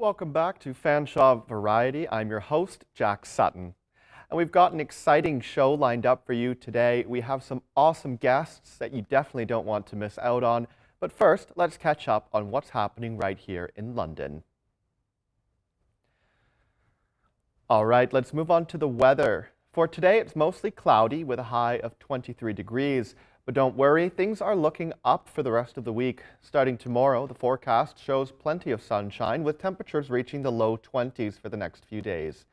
Welcome back to Fanshawe Variety. I'm your host, Jack Sutton. And we've got an exciting show lined up for you today. We have some awesome guests that you definitely don't want to miss out on. But first, let's catch up on what's happening right here in London. All right, let's move on to the weather. For today, it's mostly cloudy with a high of 23 degrees. But don't worry, things are looking up for the rest of the week. Starting tomorrow, the forecast shows plenty of sunshine with temperatures reaching the low 20s for the next few days.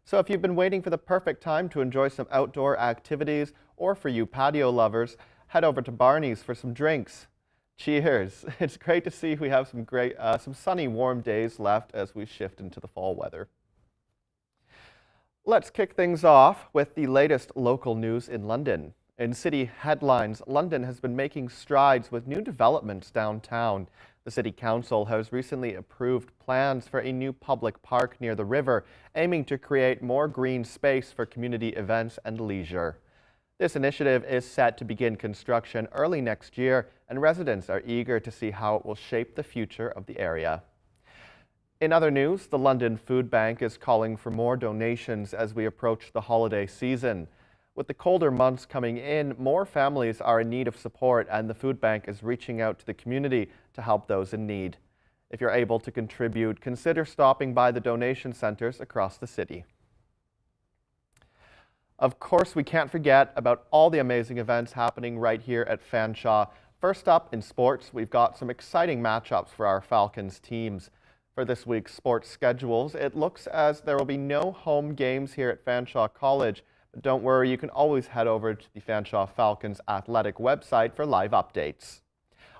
So if you've been waiting for the perfect time to enjoy some outdoor activities, or for you patio lovers, head over to Barney's for some drinks. Cheers! It's great to see we have some sunny, warm days left as we shift into the fall weather. Let's kick things off with the latest local news in London. In city headlines, London has been making strides with new developments downtown. The City Council has recently approved plans for a new public park near the river, aiming to create more green space for community events and leisure. This initiative is set to begin construction early next year, and residents are eager to see how it will shape the future of the area. In other news, the London Food Bank is calling for more donations as we approach the holiday season. With the colder months coming in, more families are in need of support, and the food bank is reaching out to the community to help those in need. If you're able to contribute, consider stopping by the donation centers across the city. Of course, we can't forget about all the amazing events happening right here at Fanshawe. First up in sports, we've got some exciting matchups for our Falcons teams. For this week's sports schedules, it looks as there will be no home games here at Fanshawe College. But don't worry, you can always head over to the Fanshawe Falcons athletic website for live updates.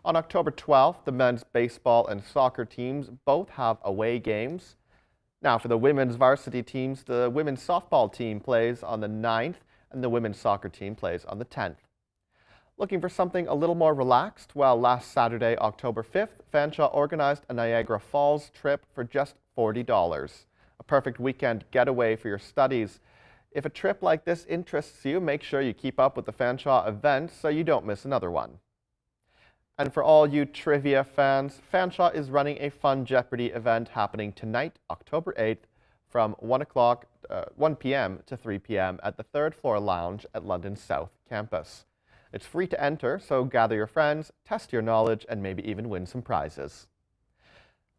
On October 12th, the men's baseball and soccer teams both have away games. Now for the women's varsity teams, the women's softball team plays on the 9th and the women's soccer team plays on the 10th. Looking for something a little more relaxed? Well, last Saturday, October 5th, Fanshawe organized a Niagara Falls trip for just $40. A perfect weekend getaway for your studies. If a trip like this interests you, make sure you keep up with the Fanshawe events so you don't miss another one. And for all you trivia fans, Fanshawe is running a fun Jeopardy event happening tonight, October 8th, from 1 p.m. to 3 p.m. at the 3rd floor lounge at London South campus. It's free to enter, so gather your friends, test your knowledge, and maybe even win some prizes.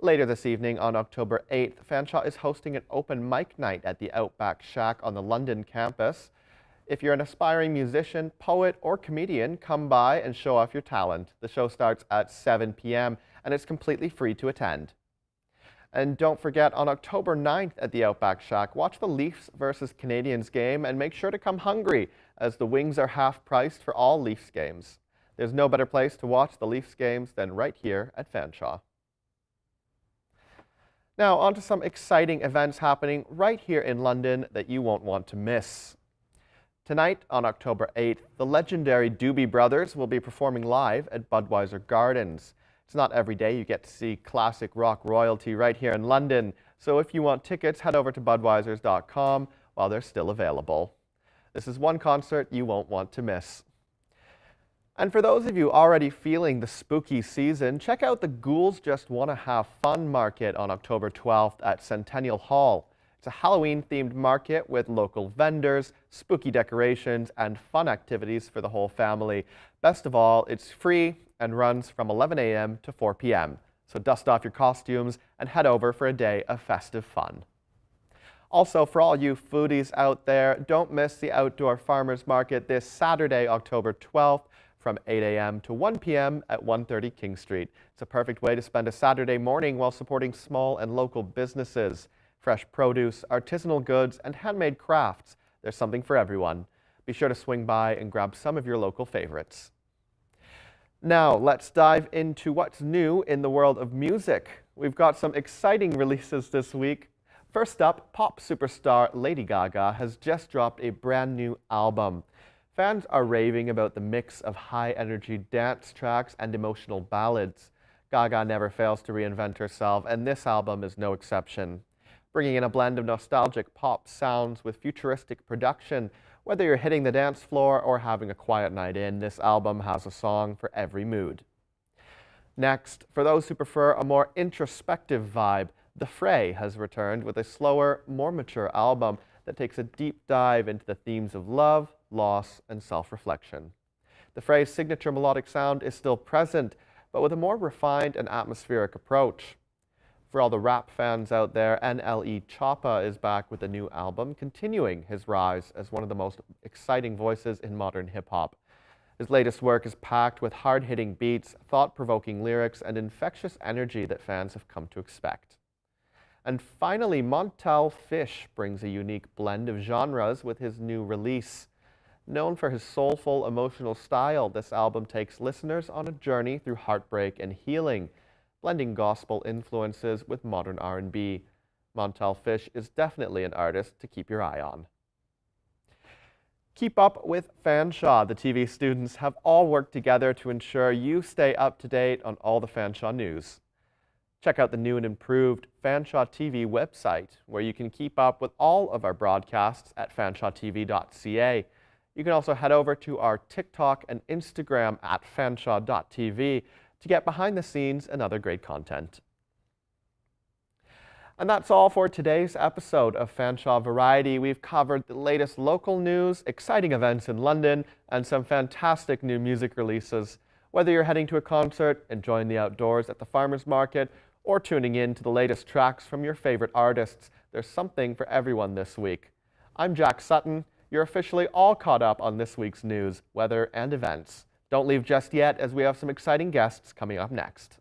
Later this evening, on October 8th, Fanshawe is hosting an open mic night at the Outback Shack on the London campus. If you're an aspiring musician, poet, or comedian, come by and show off your talent. The show starts at 7 p.m. and it's completely free to attend. And don't forget, on October 9th at the Outback Shack, watch the Leafs versus Canadiens game and make sure to come hungry, as the wings are half priced for all Leafs games. There's no better place to watch the Leafs games than right here at Fanshawe. Now, on to some exciting events happening right here in London that you won't want to miss. Tonight, on October 8th, the legendary Doobie Brothers will be performing live at Budweiser Gardens. It's not every day you get to see classic rock royalty right here in London, so if you want tickets, head over to budweisers.com while they're still available. This is one concert you won't want to miss. And for those of you already feeling the spooky season, check out the Ghouls Just Wanna Have Fun market on October 12th at Centennial Hall. It's a Halloween-themed market with local vendors, spooky decorations, and fun activities for the whole family. Best of all, it's free and runs from 11 a.m. to 4 p.m. So dust off your costumes and head over for a day of festive fun. Also, for all you foodies out there, don't miss the Outdoor Farmers Market this Saturday, October 12th, from 8 a.m. to 1 p.m. at 130 King Street. It's a perfect way to spend a Saturday morning while supporting small and local businesses. Fresh produce, artisanal goods, and handmade crafts. There's something for everyone. Be sure to swing by and grab some of your local favorites. Now, let's dive into what's new in the world of music. We've got some exciting releases this week. First up, pop superstar Lady Gaga has just dropped a brand new album. Fans are raving about the mix of high-energy dance tracks and emotional ballads. Gaga never fails to reinvent herself, and this album is no exception. Bringing in a blend of nostalgic pop sounds with futuristic production, whether you're hitting the dance floor or having a quiet night in, this album has a song for every mood. Next, for those who prefer a more introspective vibe, The Fray has returned with a slower, more mature album that takes a deep dive into the themes of love, loss, and self-reflection. The Fray's signature melodic sound is still present, but with a more refined and atmospheric approach. For all the rap fans out there, NLE Choppa is back with a new album, continuing his rise as one of the most exciting voices in modern hip-hop. His latest work is packed with hard-hitting beats, thought-provoking lyrics, and infectious energy that fans have come to expect. And finally, Montel Fish brings a unique blend of genres with his new release. Known for his soulful, emotional style, this album takes listeners on a journey through heartbreak and healing, blending gospel influences with modern R&B. Montel Fish is definitely an artist to keep your eye on. Keep up with Fanshawe. The TV students have all worked together to ensure you stay up to date on all the Fanshawe news. Check out the new and improved Fanshawe TV website, where you can keep up with all of our broadcasts at fanshawetv.ca. You can also head over to our TikTok and Instagram at fanshawe.tv to get behind the scenes and other great content. And that's all for today's episode of Fanshawe Variety. We've covered the latest local news, exciting events in London, and some fantastic new music releases. Whether you're heading to a concert, enjoying the outdoors at the farmers market, or tuning in to the latest tracks from your favorite artists, there's something for everyone this week. I'm Jack Sutton. You're officially all caught up on this week's news, weather, and events. Don't leave just yet, as we have some exciting guests coming up next.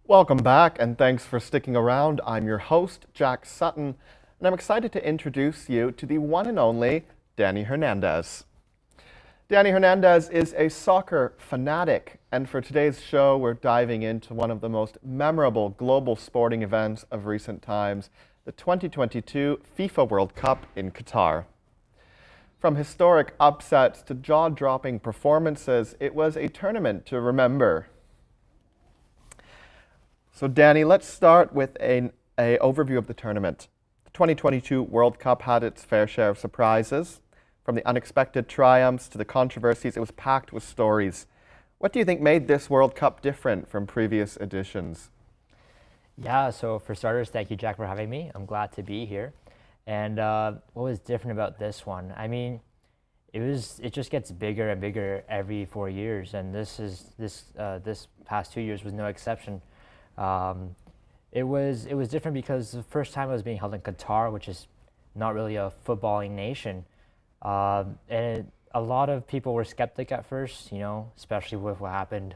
Welcome back, and thanks for sticking around. I'm your host, Jack Sutton, and I'm excited to introduce you to the one and only Danny Hernandez. Danny Hernandez is a soccer fanatic, and for today's show, we're diving into one of the most memorable global sporting events of recent times, the 2022 FIFA World Cup in Qatar. From historic upsets to jaw-dropping performances, it was a tournament to remember. So Danny, let's start with an overview of the tournament. The 2022 World Cup had its fair share of surprises. From the unexpected triumphs to the controversies, it was packed with stories. What do you think made this World Cup different from previous editions? Yeah, so for starters, thank you, Jack, for having me. I'm glad to be here. And what was different about this one? I mean, it just gets bigger and bigger every 4 years, and this past 2 years was no exception. It was different because the first time it was being held in Qatar, which is not really a footballing nation, and a lot of people were skeptic at first, you know, especially with what happened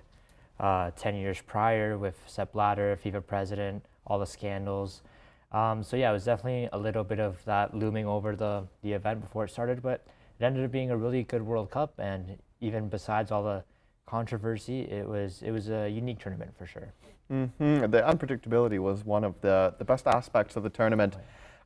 10 years prior with Sepp Blatter, FIFA president, all the scandals. So yeah, it was definitely a little bit of that looming over the event before it started, but it ended up being a really good World Cup, and even besides all the controversy, it was a unique tournament for sure. Mm-hmm. The unpredictability was one of the best aspects of the tournament.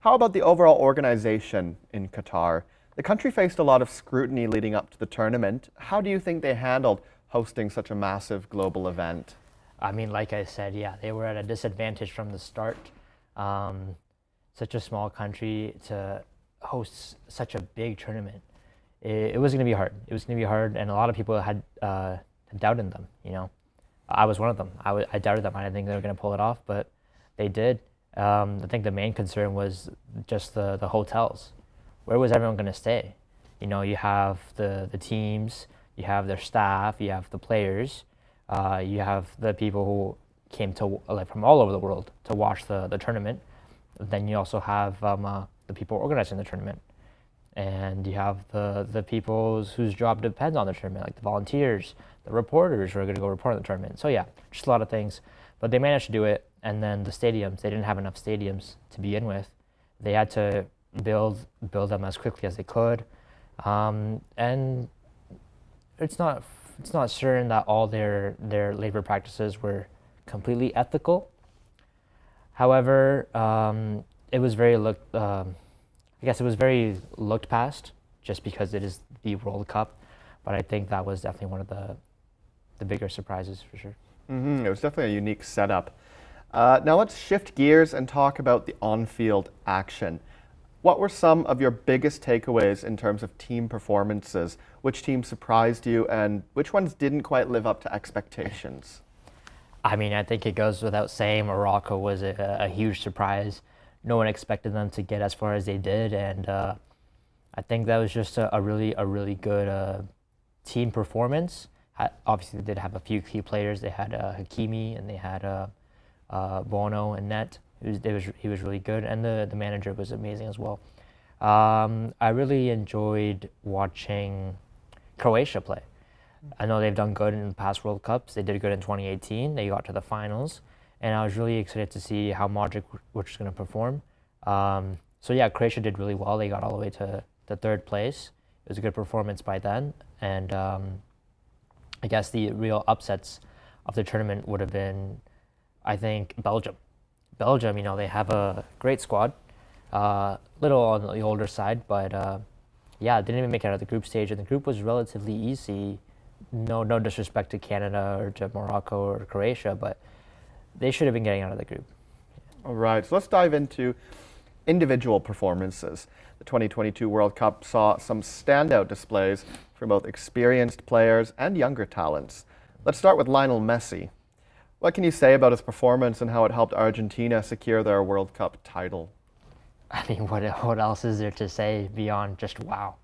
How about the overall organization in Qatar? The country faced a lot of scrutiny leading up to the tournament. How do you think they handled hosting such a massive global event? I mean, like I said, yeah, they were at a disadvantage from the start. Such a small country to host such a big tournament. It was going to be hard. It was going to be hard, and a lot of people had doubted them, you know. I was one of them. I doubted them. I didn't think they were going to pull it off, but they did. I think the main concern was just the hotels. Where was everyone going to stay? You know, you have the teams, you have their staff, you have the players, you have the people who came to from all over the world to watch the tournament. Then you also have the people organizing the tournament. and you have the people whose job depends on the tournament, like the volunteers, the reporters who are going to go report on the tournament. So yeah, just a lot of things. But they managed to do it, and then the stadiums, they didn't have enough stadiums to begin with. They had to build them as quickly as they could, and it's not certain that all their labor practices were completely ethical. However, it was very I guess it was very looked past, just because it is the World Cup. But I think that was definitely one of the bigger surprises for sure. It was definitely a unique setup. Now let's shift gears and talk about the on-field action. What were some of your biggest takeaways in terms of team performances? Which team surprised you, and which ones didn't quite live up to expectations? I mean, I think it goes without saying, Morocco was a huge surprise. No one expected them to get as far as they did, and I think that was just a really good team performance. Obviously, they did have a few key players. They had Hakimi, and they had Bono and net. He was really good, and the manager was amazing as well. I really enjoyed watching Croatia play. I know they've done good in past World Cups. They did good in 2018. They got to the finals, and I was really excited to see how Modric was going to perform. So yeah, Croatia did really well. They got all the way to the third place. It was a good performance by then, and I guess the real upsets of the tournament would have been, I think, Belgium. Belgium, they have a great squad, little on the older side, but yeah, didn't even make it out of the group stage, and the group was relatively easy. No disrespect to Canada or to Morocco or Croatia, but they should have been getting out of the group. All right, so let's dive into individual performances. The 2022 World Cup saw some standout displays from both experienced players and younger talents. Let's start with Lionel Messi. What can you say about his performance and how it helped Argentina secure their World Cup title? I mean, what else is there to say beyond just wow?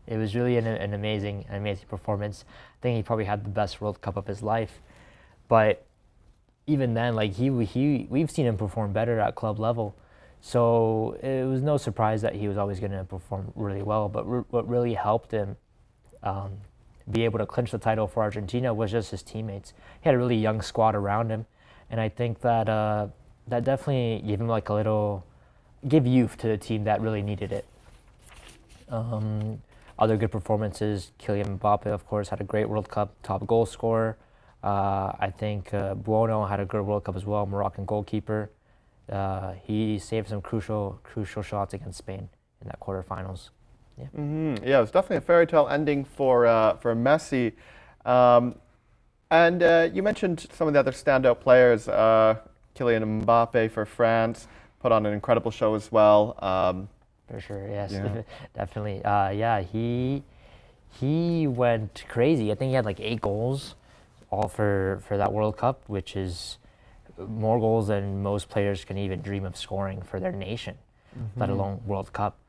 It was really an amazing performance. I think he probably had the best World Cup of his life. But even then, like we've seen him perform better at club level. So it was no surprise that he was always going to perform really well. But what really helped him be able to clinch the title for Argentina was just his teammates. He had a really young squad around him, and I think that that definitely gave him like give youth to the team that really needed it. Other good performances, Kylian Mbappe, of course, had a great World Cup, top goal scorer. I think Bono had a good World Cup as well, Moroccan goalkeeper. He saved some crucial shots against Spain in that quarterfinals. Yeah. Yeah, it was definitely a fairy tale ending for Messi. And you mentioned some of the other standout players. Kylian Mbappe for France put on an incredible show as well. For sure, yes, Yeah. definitely. Yeah, he went crazy. I think he had like 8 goals, all for that World Cup, which is more goals than most players can even dream of scoring for their nation, let alone World Cup.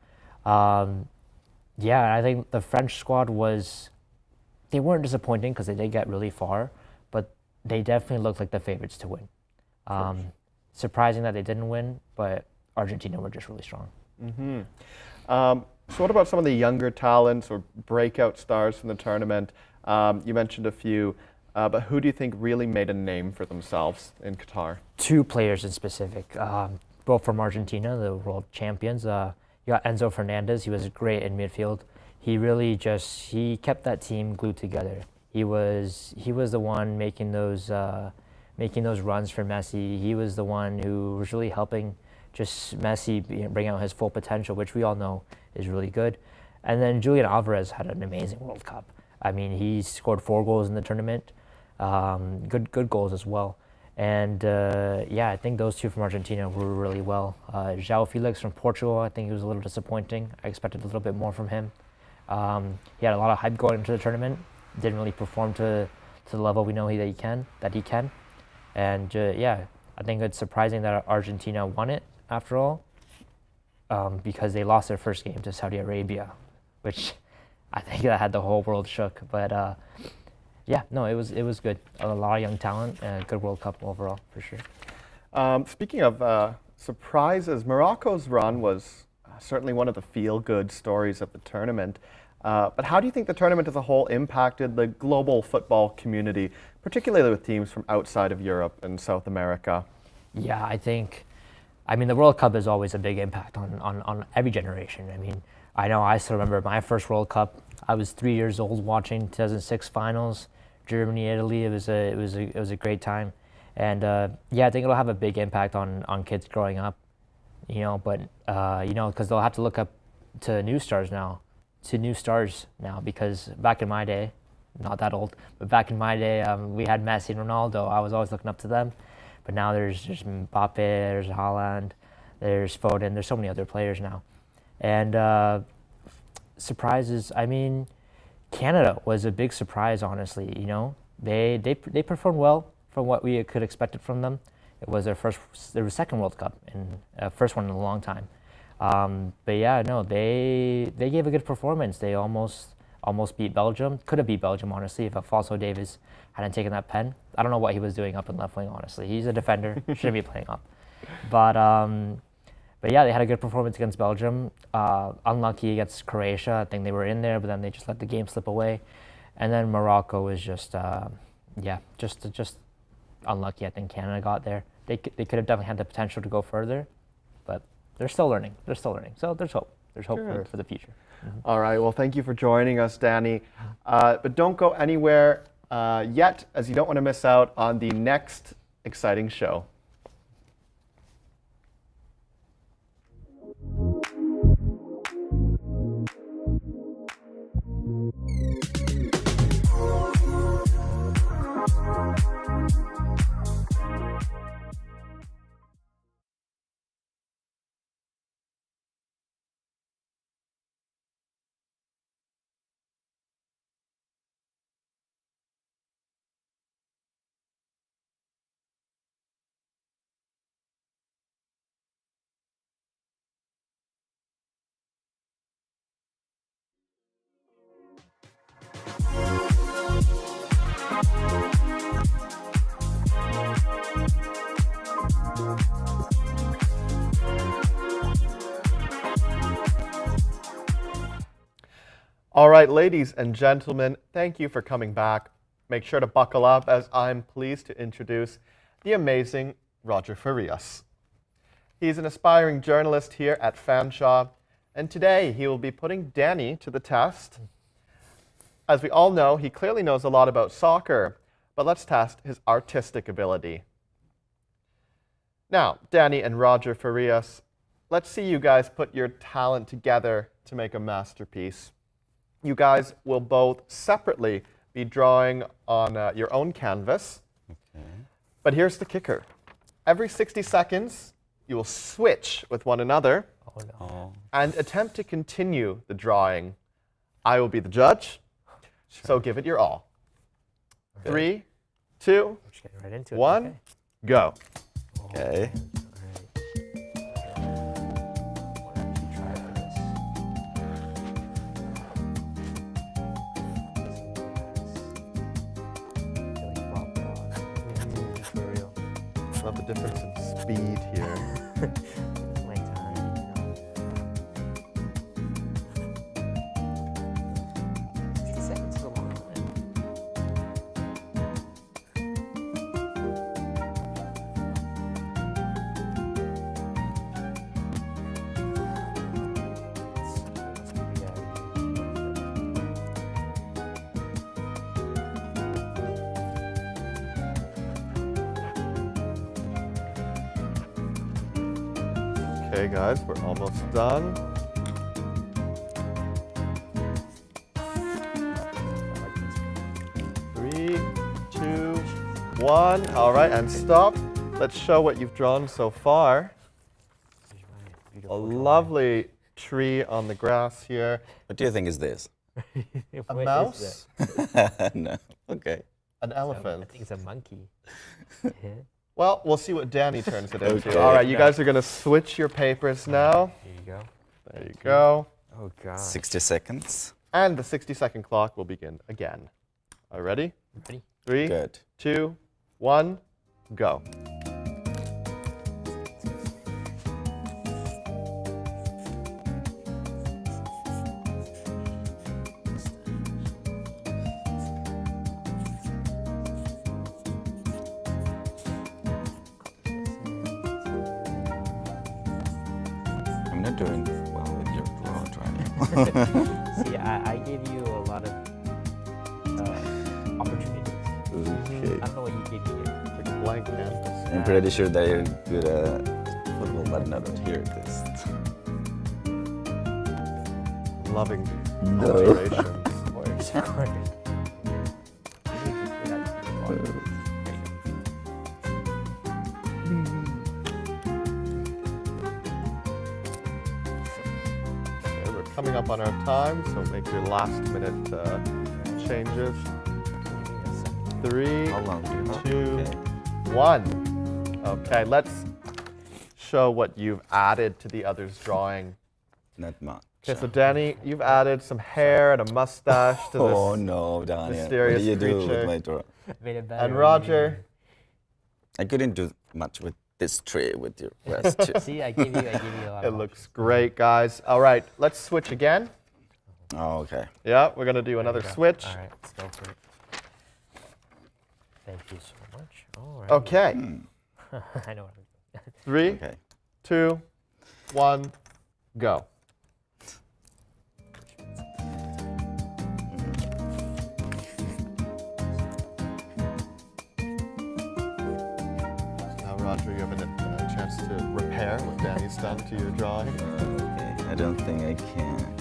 Yeah, I think the French squad they weren't disappointing because they did get really far, but they definitely looked like the favorites to win. Surprising that they didn't win, but Argentina were just really strong. So what about some of the younger talents or breakout stars from the tournament? You mentioned a few, but who do you think really made a name for themselves in Qatar? 2 players in specific, both from Argentina, the world champions. You got Enzo Fernandez. He was great in midfield. He really he kept that team glued together. He was the one making those runs for Messi. He was the one who was really helping just Messi bring out his full potential, which we all know is really good. And then Julian Alvarez had an amazing World Cup. I mean, he scored 4 goals in the tournament, good goals as well. And yeah, I think those 2 from Argentina were really well. João Felix from Portugal, I think he was a little disappointing. I expected a little bit more from him. He had a lot of hype going into the tournament. Didn't really perform to the level we know that he can. And yeah, I think it's surprising that Argentina won it after all, because they lost their first game to Saudi Arabia, which I think that had the whole world shook. But yeah, no, it was good. A lot of young talent and good World Cup overall, for sure. Speaking of surprises, Morocco's run was Certainly one of the feel-good stories of the tournament. But how do you think the tournament as a whole impacted the global football community, particularly with teams from outside of Europe and South America? Yeah, I mean, the World Cup is always a big impact on every generation. I mean, I know I still remember my first World Cup. I was 3 years old watching 2006 finals, Germany, Italy. It was a great time. And yeah, I think it'll have a big impact on kids growing up, but because they'll have to look up to new stars now, because back in my day, not that old, but back in my day, we had Messi and Ronaldo. I was always looking up to them. But now there's Mbappe, there's Haaland, there's Foden, there's so many other players now. And surprises, I mean, Canada was a big surprise, honestly. They performed well from what we could expected from them. It was their second World Cup and first one in a long time. But yeah, no, they gave a good performance. They almost beat Belgium. Could have beat Belgium, honestly, if Alphonso Davies hadn't taken that pen. I don't know what he was doing up in left wing, honestly. He's a defender, shouldn't be playing up. But yeah, they had a good performance against Belgium. Unlucky against Croatia. I think they were in there, but then they just let the game slip away. And then Morocco was just unlucky. I think Canada got there. They could have definitely had the potential to go further, but they're still learning. So there's hope. There's hope for the future. Mm-hmm. All right. Well, thank you for joining us, Danny. But don't go anywhere yet, as you don't want to miss out on the next exciting show. All right, ladies and gentlemen, thank you for coming back. Make sure to buckle up as I'm pleased to introduce the amazing Roger Farias. He's an aspiring journalist here at Fanshawe, and today he will be putting Danny to the test. As we all know, he clearly knows a lot about soccer, but let's test his artistic ability. Now, Danny and Roger Farias, let's see you guys put your talent together to make a masterpiece. You guys will both separately be drawing on your own canvas. Okay. But here's the kicker. Every 60 seconds, you will switch with one another and attempt to continue the drawing. I will be the judge, so give it your all. Okay. 3, 2, right 1, okay. Go. Okay. Love the difference in speed here. My time, 60 seconds is a long time. Okay, guys, we're almost done. Three, 2, 1. All right, and stop. Let's show what you've drawn so far. A lovely tree on the grass here. What do you think is this? A mouse? No. Okay. An elephant. I think it's a monkey. Well, we'll see what Danny turns it into. Okay. All right, you guys are going to switch your papers now. Here you go. There you go. Oh, God. 60 seconds. And the 60-second clock will begin again. Are you ready? Ready? 3, Good. 2, 1, go. not doing well with your draw trying. See, I gave you a lot of opportunities. Okay. I don't know what you gave me here. Like a blank canvas. I'm pretty sure that you're good at football, but not here. This. Loving these No. alterations. Of course. Okay, we're coming up on our time, so make your last minute changes. 3, How long do you have? 2, Okay. 1. Okay, let's show what you've added to the other's drawing. Not much. Okay, so Danny, you've added some hair and a mustache to this. Oh no, Daniel. mysterious What did you do creature. with my draw? Made it better. And Roger, I couldn't do much with this tree with your rest too. See, I gave you a lot it of looks great, guys. All right, let's switch again. Oh, okay. Yeah, we're gonna do There another you go. switch. All right, let's go for it. Thank you so much. All right. Okay, I know what I'm doing. 3, Okay. 2, 1, go. Now, Roger, you have a chance to repair what Danny's done to your drawing. Okay. I don't think I can.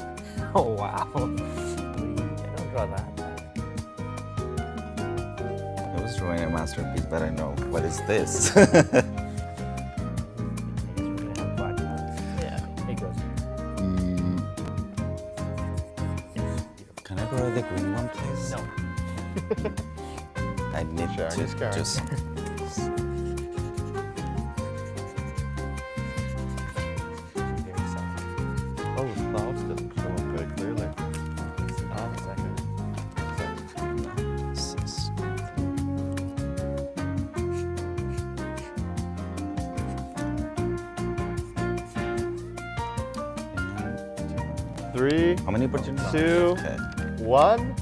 Oh, wow. I don't draw that. I was drawing a masterpiece, but I know what is this. I guess we're gonna have black lines. Yeah, it goes. It's beautiful. Can I borrow the green one, please? No. I need Sharing is to caring. just. Very soft. Oh, the clouds didn't show up very clearly. This is- 3, How many opportunities? 2, Okay. 1.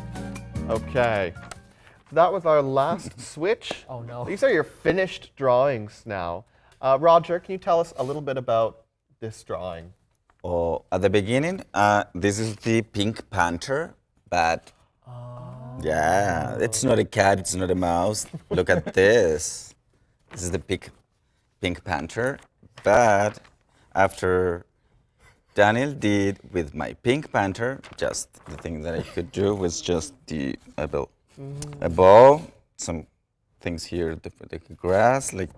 Okay. So that was our last switch. Oh, no. These are your finished drawings now. Roger, can you tell us a little bit about this drawing? Oh, at the beginning, this is the Pink Panther, but yeah, it's not a cat, it's not a mouse. Look at this. This is the Pink Panther, but after Daniel did with my Pink Panther, just the thing that I could do was just a ball, some things here, the grass, like.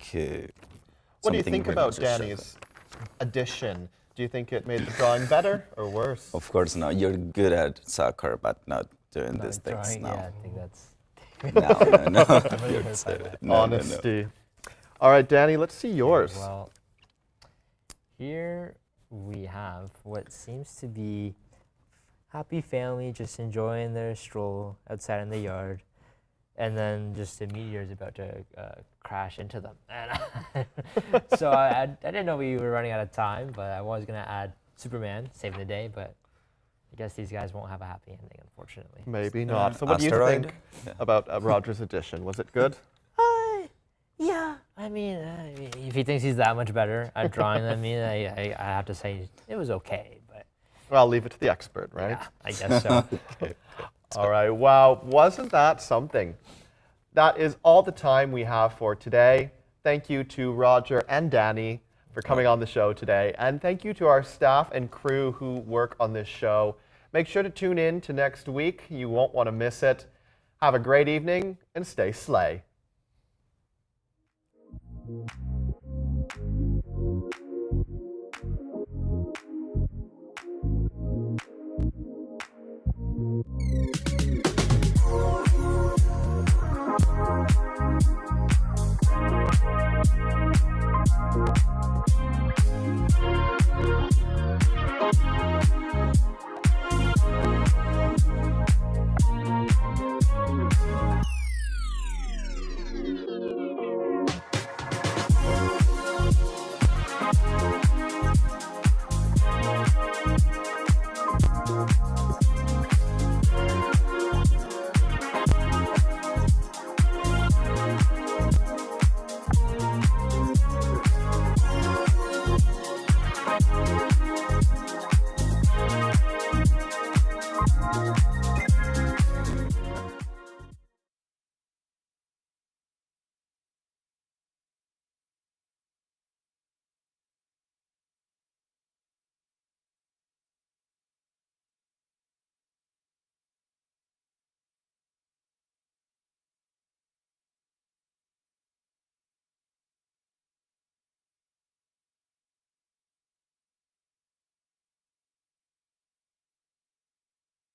What do you something think really about to show Danny's addition? Do you think it made the drawing better or worse? Of course, no. You're good at soccer, but not doing these Not things drawing, now. yeah, I think that's. No. I'm really hurt by that. No. Honesty. All right, Danny, let's see yours. Well, here we have what seems to be happy family just enjoying their stroll outside in the yard, and then just a meteor is about to crash into them. And so I didn't know we were running out of time, but I was gonna add Superman saving the day, but I guess these guys won't have a happy ending, unfortunately. Maybe not. So what do you Asteroid? think about Roger's addition? Was it good? Yeah. I mean, if he thinks he's that much better at drawing than me, I have to say it was okay, but Well, I'll leave it to the expert, right? yeah, I guess so. All right. Wow. Wasn't that something? That is all the time we have for today. Thank you to Roger and Danny for coming on the show today. And thank you to our staff and crew who work on this show. Make sure to tune in to next week. You won't want to miss it. Have a great evening and stay slay.